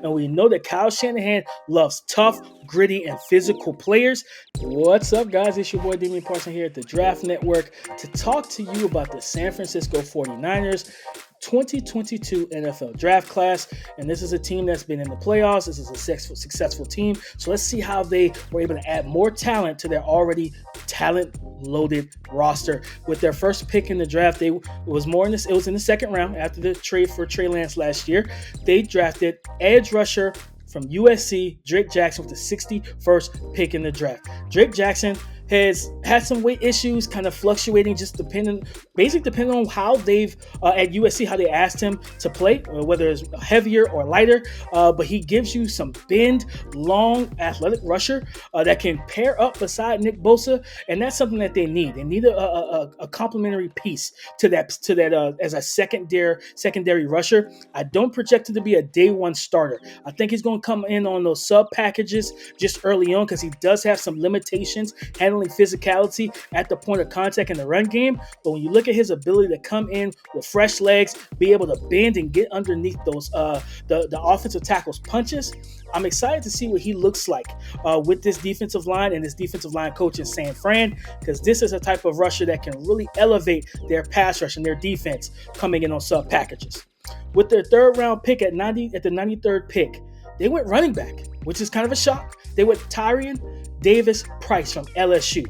And we know that Kyle Shanahan loves tough, gritty, and physical players. What's up, guys? It's your boy Damian Parson here at the Draft Network to talk to you about the San Francisco 49ers 2022 NFL draft class. And this is a team that's been in the playoffs. This is a successful team. So let's see how they were able to add more talent to their already talent-loaded roster. With their first pick in the draft, it was in the second round after the trade for Trey Lance last year. They drafted edge rusher from USC, Drake Jackson, with the 61st pick in the draft. Drake Jackson has had some weight issues, kind of fluctuating, just depending on how they've at USC, how they asked him to play, whether it's heavier or lighter. But he gives you some bend, long, athletic rusher that can pair up beside Nick Bosa, and that's something that they need. They need a complementary piece to that as a secondary rusher. I don't project him to be a day one starter. I think he's going to come in on those sub packages just early on because he does have some limitations handling physicality at the point of contact in the run game. But when you look at his ability to come in with fresh legs, be able to bend and get underneath those the offensive tackle's punches, I'm excited to see what he looks like with this defensive line and this defensive line coach in San Fran, because this is a type of rusher that can really elevate their pass rush and their defense coming in on sub packages. With their third round pick at the 93rd pick, they went running back, which is kind of a shock. They went TYRION Davis-Price from LSU,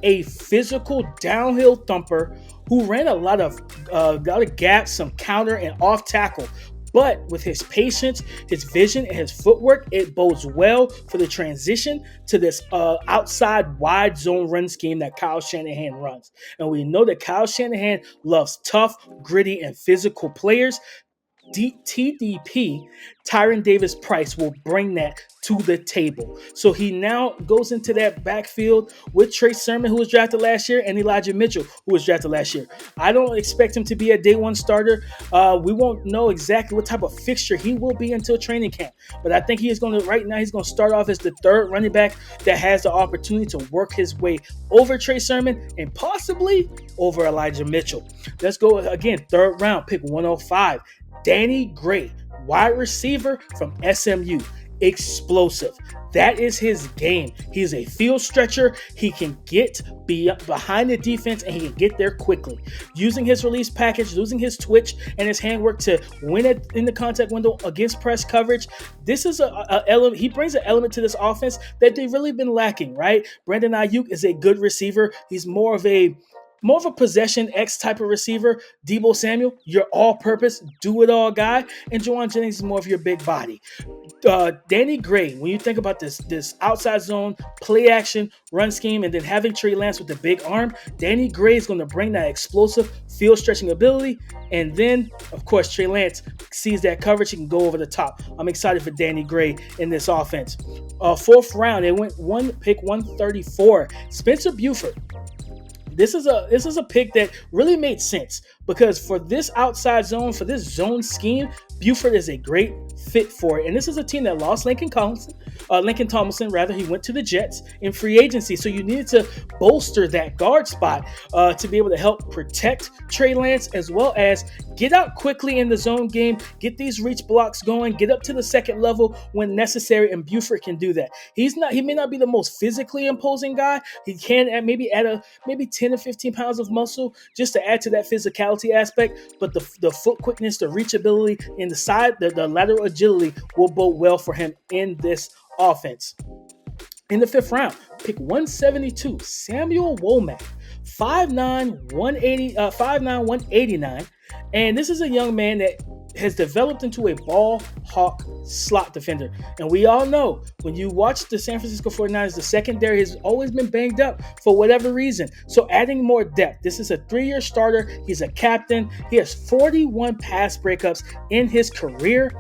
a physical downhill thumper who ran a lot of gaps, some counter and off tackle. But with his patience, his vision, and his footwork, it bodes well for the transition to this outside wide zone run scheme that Kyle Shanahan runs. And we know that Kyle Shanahan loves tough, gritty, and physical players. TDP, TYRION Davis-Price, will bring that to the table. So he now goes into that backfield with Trey Sermon, who was drafted last year, and Elijah Mitchell, who was drafted last year. I don't expect him to be a day one starter. We won't know exactly what type of fixture he will be until training camp. But I think he's going to start off as the third running back that has the opportunity to work his way over Trey Sermon and possibly over Elijah Mitchell. Let's go again, third round, pick 105. Danny Gray, wide receiver from SMU. Explosive. That is his game. He's a field stretcher. He can get behind the defense and he can get there quickly. Using his release package, using his twitch and his handwork to win it in the contact window against press coverage. This is a element. He brings an element to this offense that they've really been lacking, right? Brandon Ayuk is a good receiver. He's more of a possession X type of receiver. Deebo Samuel, your all-purpose, do-it-all guy. And Juwan Jennings is more of your big body. Danny Gray, when you think about this outside zone, play action, run scheme, and then having Trey Lance with the big arm, Danny Gray is going to bring that explosive field stretching ability. And then, of course, Trey Lance sees that coverage. He can go over the top. I'm excited for Danny Gray in this offense. Fourth round, they went pick 134. Spencer Buford. This is a pick that really made sense because for this outside zone, for this zone scheme, Buford is a great fit for it. And this is a team that lost Lincoln Tomlinson. He went to the Jets in free agency. So you needed to bolster that guard spot to be able to help protect Trey Lance as well as get out quickly in the zone game, get these reach blocks going, get up to the second level when necessary, and Buford can do that. He may not be the most physically imposing guy. He can add maybe 10 or 15 pounds of muscle just to add to that physicality aspect, but the foot quickness, the reachability, and the lateral agility will bode well for him in this offense. In the fifth round, pick 172, Samuel Womack, 5'9", 189. And this is a young man that has developed into a ball hawk slot defender. And we all know when you watch the San Francisco 49ers, the secondary has always been banged up for whatever reason. So adding more depth. This is a 3-year starter. He's a captain. He has 41 pass breakups in his career.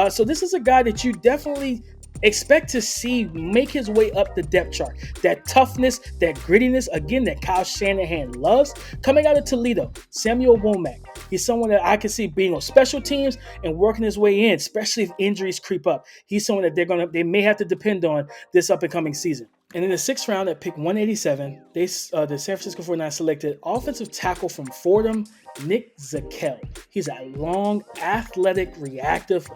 So this is a guy that you definitely expect to see make his way up the depth chart. That toughness, that grittiness, again, that Kyle Shanahan loves. Coming out of Toledo, Samuel Womack. He's someone that I can see being on special teams and working his way in, especially if injuries creep up. He's someone that they may have to depend on this up and coming season. And in the 6th round at pick 187, the San Francisco 49ers selected offensive tackle from Fordham, Nick ZAKELJ. He's a long, athletic, reactive.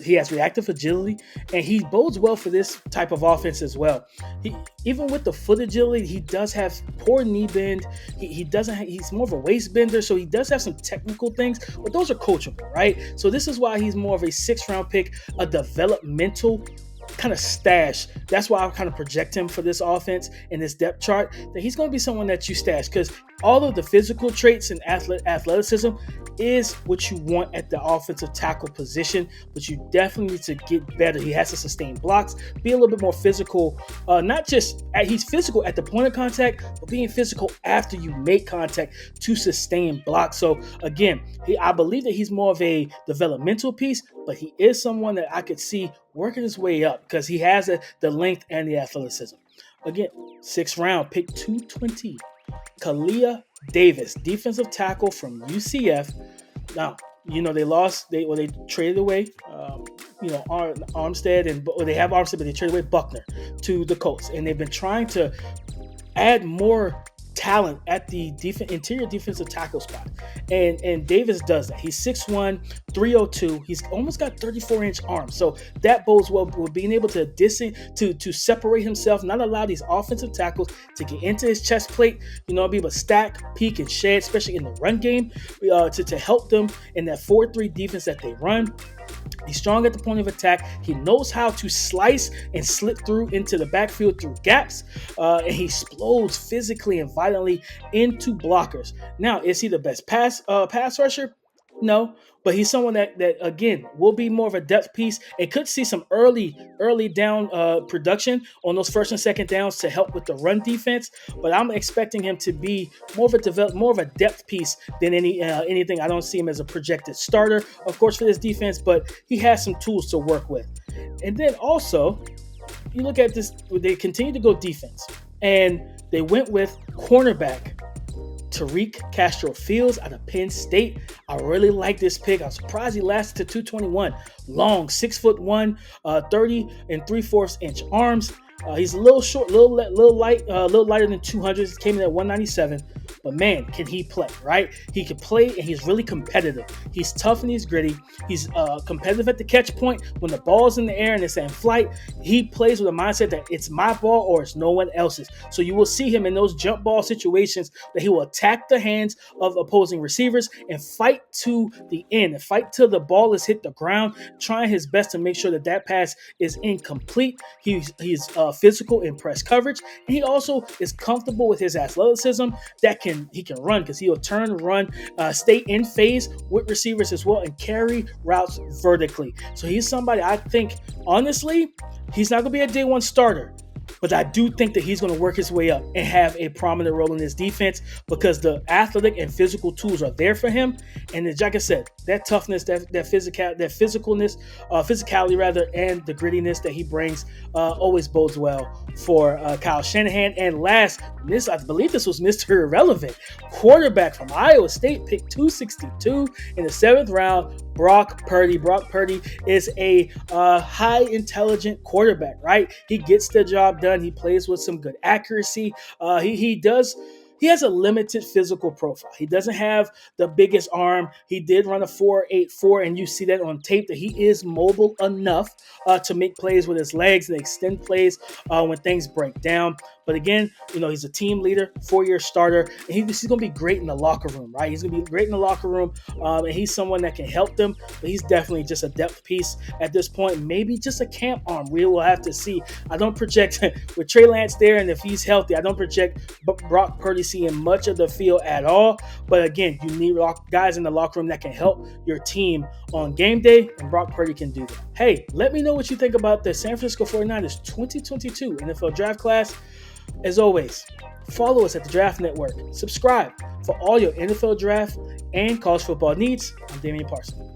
He has reactive agility, and he bodes well for this type of offense as well. Even with the foot agility, he does have poor knee bend. He's more of a waist bender, so he does have some technical things, but those are coachable, right? So this is why he's more of a 6th round pick, a developmental kind of stash. That's why I kind of project him for this offense in this depth chart, that he's going to be someone that you stash, because all of the physical traits and athleticism is what you want at the offensive tackle position, but you definitely need to get better. He has to sustain blocks, be a little bit more physical, not just he's physical at the point of contact, but being physical after you make contact to sustain blocks. So again, I believe that he's more of a developmental piece, but he is someone that I could see working his way up because he has the length and the athleticism. Again, 6th round, pick 220. KALIA Davis, defensive tackle from UCF. Now, they traded away, Armstead, they have Armstead, but they traded away Buckner to the Colts. And they've been trying to add more talent at the interior defensive tackle spot. And Davis does that. He's 6'1", 302. He's almost got 34-inch arms. So that bodes well with being able to separate himself, not allow these offensive tackles to get into his chest plate, be able to stack, peek, and shed, especially in the run game, to help them in that 4-3 defense that they run. He's strong at the point of attack. He knows how to slice and slip through into the backfield through gaps, and he explodes physically and violently into blockers. Now, is he the best pass rusher? No, but he's someone that again will be more of a depth piece and could see some early down production on those 1st and 2nd downs to help with the run defense. But I'm expecting him to be more of a depth piece than anything. I don't see him as a projected starter, of course, for this defense, but he has some tools to work with. And then also, you look at this; they continue to go defense, and they went with cornerback Tariq Castro-Fields out of Penn State. I really like this pick. I'm surprised he lasted to 221. Long, 6'1", 30 3/4 inch arms. He's a little short, little lighter than 200. He came in at 197. But man, can he play, right? He can play, and he's really competitive. He's tough and he's gritty. He's competitive at the catch point. When the ball's in the air and it's in flight, he plays with a mindset that it's my ball or it's no one else's. So you will see him in those jump ball situations that he will attack the hands of opposing receivers and fight to the end, and fight till the ball has hit the ground, trying his best to make sure that pass is incomplete. He's physical in press coverage, and he also is comfortable with his athleticism that he can run, because he'll turn, run, stay in phase with receivers as well, and carry routes vertically. So he's somebody I think, honestly, he's not going to be a day one starter, but I do think that he's going to work his way up and have a prominent role in this defense, because the athletic and physical tools are there for him. And like I said, that toughness, that physicality rather, and the grittiness that he brings always bodes well for Kyle Shanahan. And last, I believe this was Mr. Irrelevant, quarterback from Iowa State, pick 262 in the 7th round, Brock Purdy. Brock Purdy is a high intelligent quarterback, right? He gets the job done. He plays with some good accuracy. He has a limited physical profile. He doesn't have the biggest arm. He did run a 4.84, and you see that on tape that he is mobile enough to make plays with his legs and extend plays when things break down. But again, he's a team leader, 4-year starter, and he's going to be great in the locker room, right? He's going to be great in the locker room, and he's someone that can help them, but he's definitely just a depth piece at this point. Maybe just a camp arm. We will have to see. I don't project, with Trey Lance there, and if he's healthy, I don't project Brock Purdy seeing much of the field at all. But again, you need guys in the locker room that can help your team on game day, and Brock Purdy can do that. Hey, let me know what you think about the San Francisco 49ers 2022 NFL Draft Class. As always, follow us at the Draft Network. Subscribe for all your NFL draft and college football needs. I'm Damian Parson.